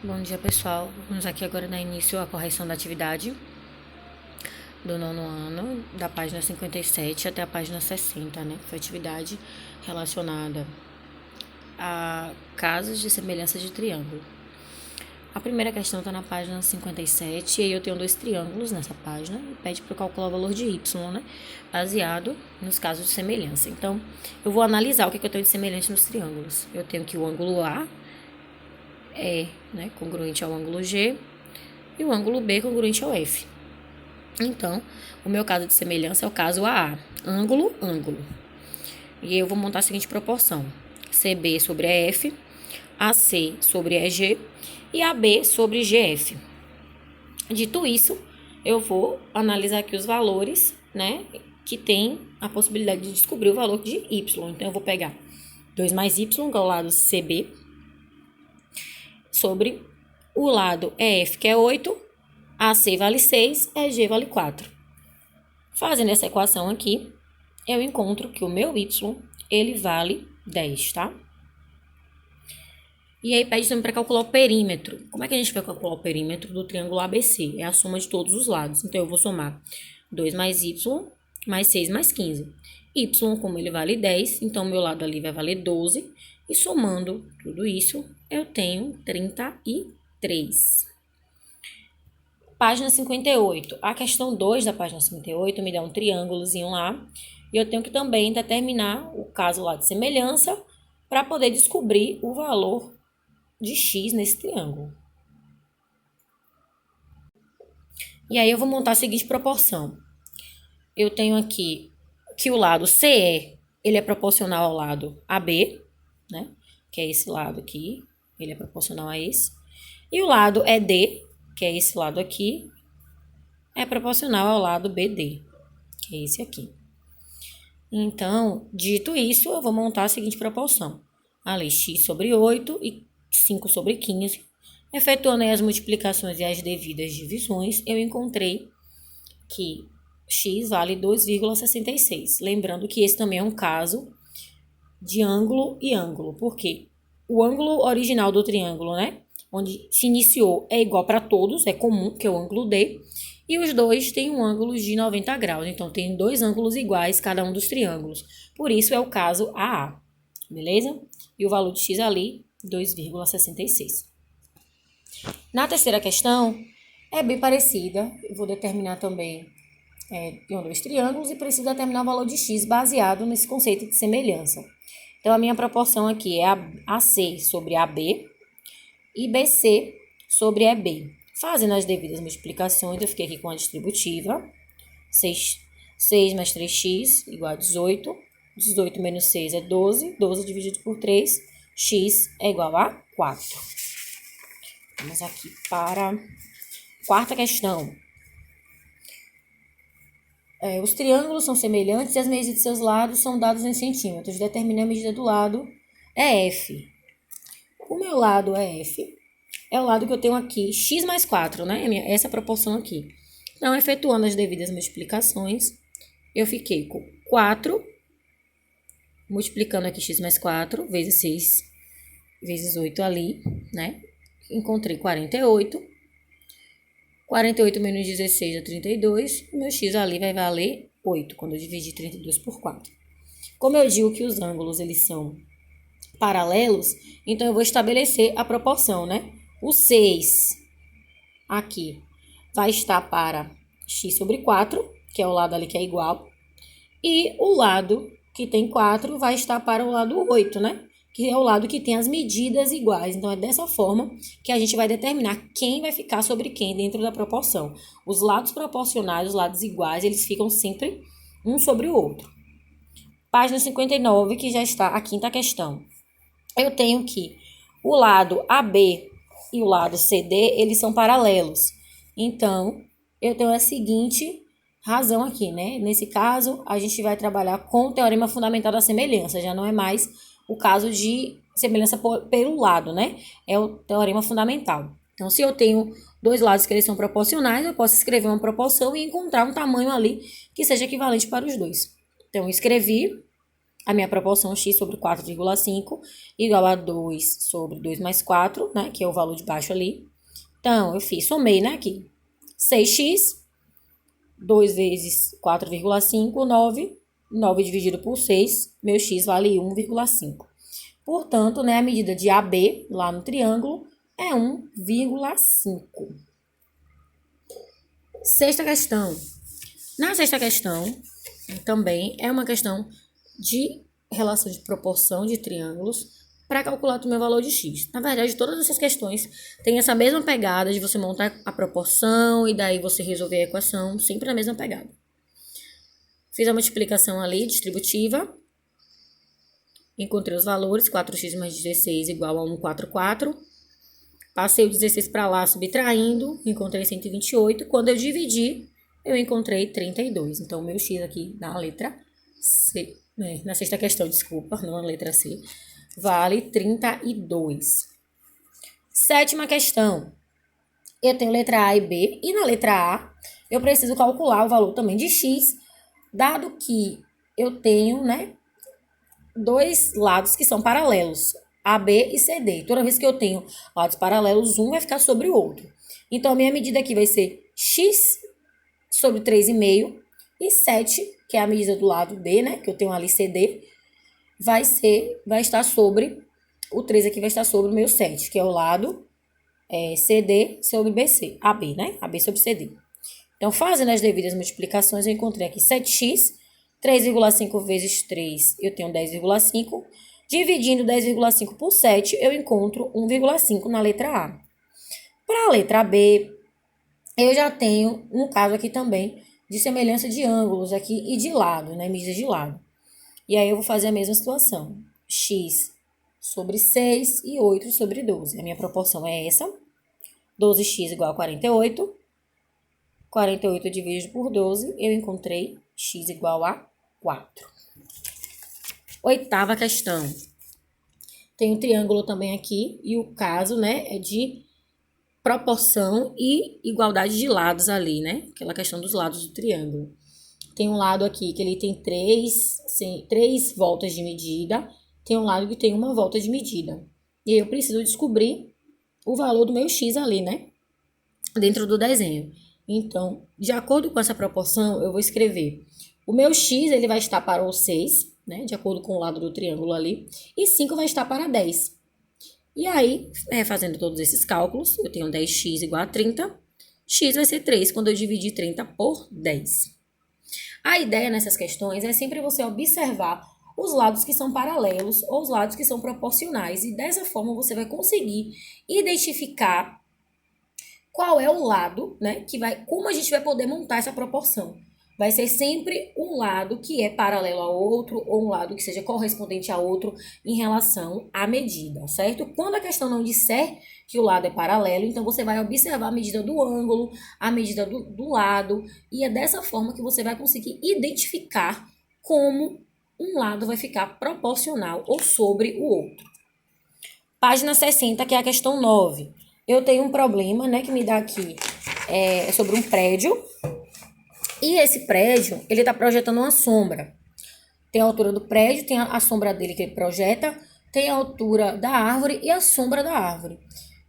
Bom dia, pessoal. Vamos aqui agora dar início à correção da atividade do nono ano, da página 57 até a página 60, né? Foi atividade relacionada a casos de semelhança de triângulo. A primeira questão está na página 57, e aí eu tenho dois triângulos nessa página, e pede para calcular o valor de y, né? Baseado nos casos de semelhança. Então, eu vou analisar o que eu tenho de semelhante nos triângulos. Eu tenho que o ângulo A é, né, congruente ao ângulo G, e o ângulo B congruente ao F. Então, o meu caso de semelhança é o caso AA, ângulo, ângulo. E eu vou montar a seguinte proporção: CB sobre EF, AC sobre EG e AB sobre GF. Dito isso, eu vou analisar aqui os valores, né, que tem a possibilidade de descobrir o valor de Y. Então, eu vou pegar 2 mais Y, que é o lado CB, sobre o lado EF, que é 8, AC vale 6, EG vale 4. Fazendo essa equação aqui, eu encontro que o meu Y, ele vale 10, tá? E aí pede também para calcular o perímetro. Como é que a gente vai calcular o perímetro do triângulo ABC? É a soma de todos os lados. Então, eu vou somar 2 mais Y, mais 6 mais 15. Y, como ele vale 10, então meu lado ali vai valer 12. E somando tudo isso, eu tenho 33. Página 58. A questão 2 da página 58 me dá um triângulozinho lá. E eu tenho que também determinar o caso lá de semelhança para poder descobrir o valor de x nesse triângulo. E aí eu vou montar a seguinte proporção. Eu tenho aqui que o lado CE, ele é proporcional ao lado AB, né? Que é esse lado aqui, ele é proporcional a esse. E o lado ED, que é esse lado aqui, é proporcional ao lado BD, que é esse aqui. Então, dito isso, eu vou montar a seguinte proporção. Ali, x sobre 8 e 5 sobre 15. Efetuando as multiplicações e as devidas divisões, eu encontrei que x vale 2,66. Lembrando que esse também é um caso de ângulo e ângulo. Por quê? O ângulo original do triângulo, né? Onde se iniciou, é igual para todos, é comum, que é o ângulo D. E os dois têm um ângulo de 90 graus. Então, tem dois ângulos iguais, cada um dos triângulos. Por isso, é o caso AA. Beleza? E o valor de x ali, 2,66. Na terceira questão, é bem parecida. Eu vou determinar também, tenho dois triângulos e preciso determinar o valor de x baseado nesse conceito de semelhança. Então, a minha proporção aqui é AC sobre AB e BC sobre EB. Fazendo as devidas multiplicações, eu fiquei aqui com a distributiva. 6 mais 3x igual a 18. 18 menos 6 é 12. 12 dividido por 3, x é igual a 4. Vamos aqui para a quarta questão. Os triângulos são semelhantes e as medidas de seus lados são dados em centímetros. Determine a medida do lado EF. O meu lado EF é o lado que eu tenho aqui, x mais 4, né? Essa proporção aqui. Então, efetuando as devidas multiplicações, eu fiquei com 4, multiplicando aqui x mais 4, vezes 6, vezes 8 ali, né? Encontrei 48. 48 menos 16 é 32. O meu x ali vai valer 8, quando eu dividir 32 por 4. Como eu digo que os ângulos, eles são paralelos, então eu vou estabelecer a proporção, né? O 6 aqui vai estar para x sobre 4, que é o lado ali que é igual. E o lado que tem 4 vai estar para o lado 8, né? Que é o lado que tem as medidas iguais. Então, é dessa forma que a gente vai determinar quem vai ficar sobre quem dentro da proporção. Os lados proporcionais, os lados iguais, eles ficam sempre um sobre o outro. Página 59, que já está a quinta questão. Eu tenho que o lado AB e o lado CD, eles são paralelos. Então, eu tenho a seguinte razão aqui, né? Nesse caso, a gente vai trabalhar com o teorema fundamental da semelhança. Já não é mais o caso de semelhança pelo lado, né? É o teorema fundamental. Então, se eu tenho dois lados que eles são proporcionais, eu posso escrever uma proporção e encontrar um tamanho ali que seja equivalente para os dois. Então, eu escrevi A minha proporção x sobre 4,5 igual a 2 sobre 2 mais 4, né? Que é o valor de baixo ali. Então, eu somei, né, aqui. 6x, 2 vezes 4,5, 9. 9 dividido por 6, meu x vale 1,5. Portanto, né, a medida de AB, lá no triângulo, é 1,5. Sexta questão. Na sexta questão, também é uma questão de relação de proporção de triângulos para calcular o meu valor de x. Na verdade, todas essas questões têm essa mesma pegada de você montar a proporção e daí você resolver a equação, sempre na mesma pegada. Fiz a multiplicação ali, distributiva. Encontrei os valores, 4x mais 16 igual a 144. Passei o 16 para lá, subtraindo, encontrei 128. Quando eu dividi, eu encontrei 32. Então, o meu x aqui na letra C, né? Na sexta questão, desculpa, não na letra C, vale 32. Sétima questão. Eu tenho letra A e B, e na letra A, eu preciso calcular o valor também de x, dado que eu tenho, né, dois lados que são paralelos, AB e CD. Toda vez que eu tenho lados paralelos, um vai ficar sobre o outro. Então, a minha medida aqui vai ser x sobre 3,5 e 7, que é a medida do lado D, né, que eu tenho ali CD, vai estar sobre, o 3 aqui vai estar sobre o meu 7, que é o lado CD sobre BC, AB, né, AB sobre CD. Então, fazendo as devidas multiplicações, eu encontrei aqui 7x, 3,5 vezes 3, eu tenho 10,5. Dividindo 10,5 por 7, eu encontro 1,5 na letra A. Para a letra B, eu já tenho um caso aqui também de semelhança de ângulos aqui e de lado, né? Medidas de lado. E aí eu vou fazer a mesma situação. X sobre 6 e 8 sobre 12. A minha proporção é essa. 12x igual a 48. 48 dividido por 12, eu encontrei x igual a 4. Oitava questão. Tem um triângulo também aqui, e o caso, né, é de proporção e igualdade de lados ali, né? Aquela questão dos lados do triângulo. Tem um lado aqui que ele tem três voltas de medida, tem um lado que tem uma volta de medida. E eu preciso descobrir o valor do meu x ali, né? Dentro do desenho. Então, de acordo com essa proporção, eu vou escrever o meu x, ele vai estar para o 6, né, de acordo com o lado do triângulo ali, e 5 vai estar para 10. E aí, fazendo todos esses cálculos, eu tenho 10x igual a 30, x vai ser 3 quando eu dividir 30 por 10. A ideia nessas questões é sempre você observar os lados que são paralelos ou os lados que são proporcionais, e dessa forma você vai conseguir identificar qual é o lado, né, como a gente vai poder montar essa proporção. Vai ser sempre um lado que é paralelo ao outro, ou um lado que seja correspondente a outro em relação à medida, certo? Quando a questão não disser que o lado é paralelo, então você vai observar a medida do ângulo, a medida do lado, e é dessa forma que você vai conseguir identificar como um lado vai ficar proporcional ou sobre o outro. Página 60, que é a questão 9. Eu tenho um problema, né, que me dá aqui sobre um prédio. E esse prédio, ele está projetando uma sombra. Tem a altura do prédio, tem a sombra dele que ele projeta, tem a altura da árvore e a sombra da árvore.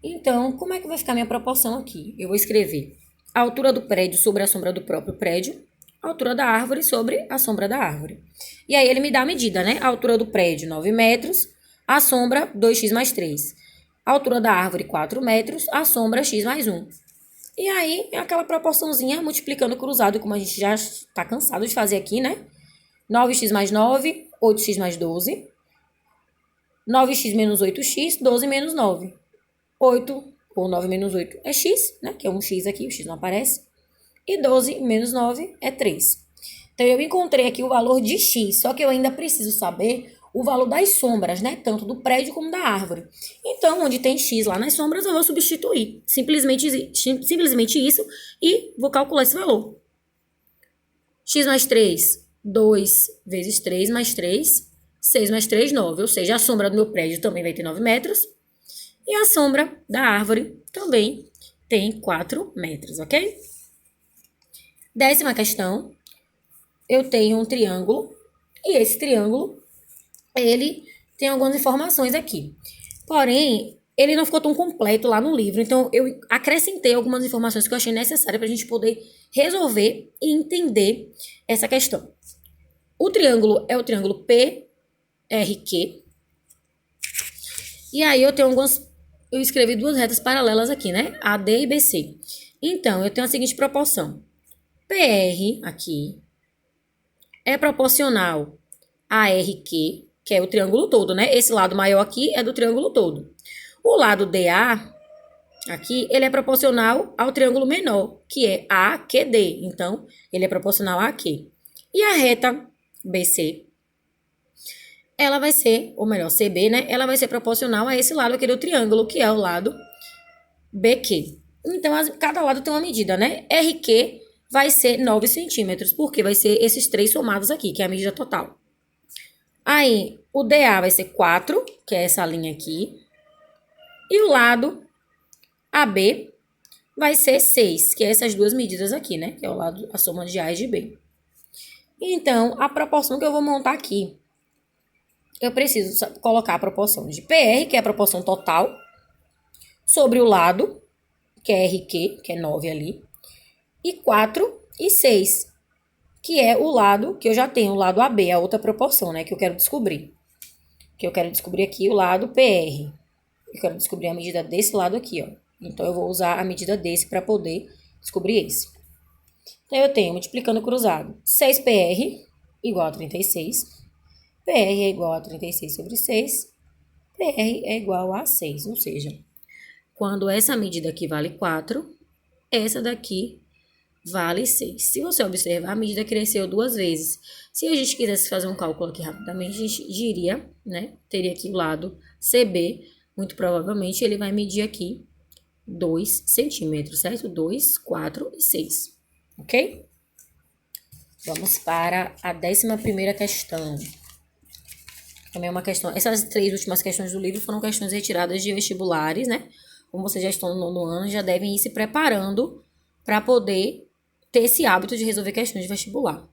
Então, como é que vai ficar a minha proporção aqui? Eu vou escrever a altura do prédio sobre a sombra do próprio prédio, a altura da árvore sobre a sombra da árvore. E aí ele me dá a medida, né? A altura do prédio, 9 metros, a sombra, 2x mais 3. A altura da árvore, 4 metros, a sombra, x mais 1. E aí, é aquela proporçãozinha multiplicando cruzado, como a gente já está cansado de fazer aqui, né? 9x mais 9, 8x mais 12. 9x menos 8x, 12 menos 9. 8 ou 9 menos 8 é x, né? Que é um x aqui, o x não aparece. E 12 menos 9 é 3. Então, eu encontrei aqui o valor de x, só que eu ainda preciso saber o valor das sombras, né? Tanto do prédio como da árvore. Então, onde tem x lá nas sombras, eu vou substituir. Simplesmente isso e vou calcular esse valor. X mais 3, 2 vezes 3 mais 3, 6 mais 3, 9. Ou seja, a sombra do meu prédio também vai ter 9 metros. E a sombra da árvore também tem 4 metros, ok? 10ª questão. Eu tenho um triângulo. E esse triângulo ele tem algumas informações aqui. Porém, ele não ficou tão completo lá no livro, então eu acrescentei algumas informações que eu achei necessárias para a gente poder resolver e entender essa questão. O triângulo é o triângulo PRQ. E aí eu tenho eu escrevi duas retas paralelas aqui, né? AD e BC. Então, eu tenho a seguinte proporção. PR aqui é proporcional a RQ, que é o triângulo todo, né? Esse lado maior aqui é do triângulo todo. O lado DA, aqui, ele é proporcional ao triângulo menor, que é AQD. Então, ele é proporcional a AQ. E a reta BC, ela vai ser, ou melhor, CB, né? Ela vai ser proporcional a esse lado aqui do triângulo, que é o lado BQ. Então, cada lado tem uma medida, né? RQ vai ser 9 centímetros, porque vai ser esses três somados aqui, que é a medida total. Aí, o DA vai ser 4, que é essa linha aqui. E o lado AB vai ser 6, que é essas duas medidas aqui, né? Que é o lado, a soma de A e de B. Então, a proporção que eu vou montar aqui, eu preciso colocar a proporção de PR, que é a proporção total, sobre o lado, que é RQ, que é 9 ali, e 4 e 6, que é o lado que eu já tenho, o lado AB, a outra proporção, né, que eu quero descobrir. Que eu quero descobrir aqui o lado PR. Eu quero descobrir a medida desse lado aqui, ó. Então, eu vou usar a medida desse para poder descobrir esse. Então, eu tenho, multiplicando cruzado, 6PR igual a 36. PR é igual a 36 sobre 6. PR é igual a 6, ou seja, quando essa medida aqui vale 4, essa daqui vale 6. Se você observar, a medida cresceu duas vezes. Se a gente quisesse fazer um cálculo aqui rapidamente, a gente diria, né? Teria aqui o lado CB, muito provavelmente ele vai medir aqui 2 centímetros, certo? 2, 4 e 6, ok? Vamos para a 11ª questão. Também é uma questão. Essas três últimas questões do livro foram questões retiradas de vestibulares, né? Como vocês já estão no 9º ano, já devem ir se preparando para poder ter esse hábito de resolver questões de vestibular.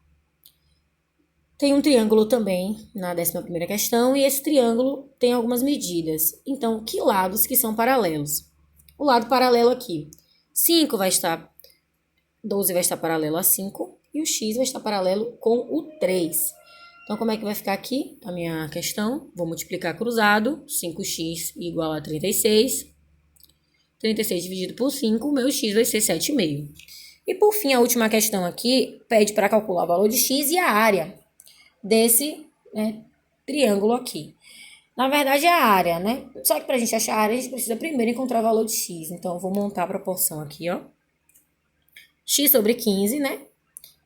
Tem um triângulo também na 11ª questão e esse triângulo tem algumas medidas. Então, que lados que são paralelos? O lado paralelo aqui, 5 vai estar, 12 vai estar paralelo a 5 e o x vai estar paralelo com o 3. Então, como é que vai ficar aqui a minha questão? Vou multiplicar cruzado, 5x igual a 36. 36 dividido por 5, o meu x vai ser 7,5. E por fim, a última questão aqui pede para calcular o valor de x e a área desse, né, triângulo aqui. Na verdade, é a área, né? Só que para a gente achar a área, a gente precisa primeiro encontrar o valor de x. Então, eu vou montar a proporção aqui, ó. X sobre 15, né?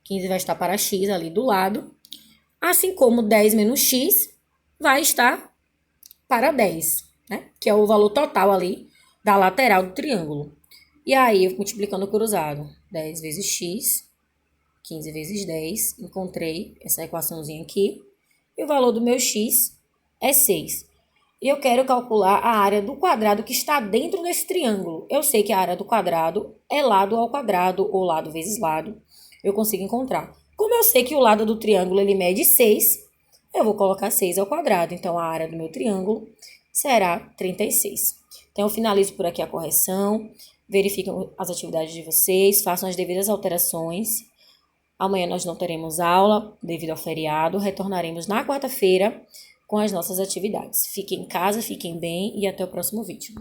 15 vai estar para x ali do lado. Assim como 10 menos x vai estar para 10, né? Que é o valor total ali da lateral do triângulo. E aí, eu multiplicando o cruzado, 10 vezes x, 15 vezes 10, encontrei essa equaçãozinha aqui. E o valor do meu x é 6. E eu quero calcular a área do quadrado que está dentro desse triângulo. Eu sei que a área do quadrado é lado ao quadrado, ou lado vezes lado. Eu consigo encontrar. Como eu sei que o lado do triângulo ele mede 6, eu vou colocar 6 ao quadrado. Então, a área do meu triângulo será 36. Então, eu finalizo por aqui a correção. Verifiquem as atividades de vocês, façam as devidas alterações. Amanhã nós não teremos aula devido ao feriado. Retornaremos na quarta-feira com as nossas atividades. Fiquem em casa, fiquem bem e até o próximo vídeo.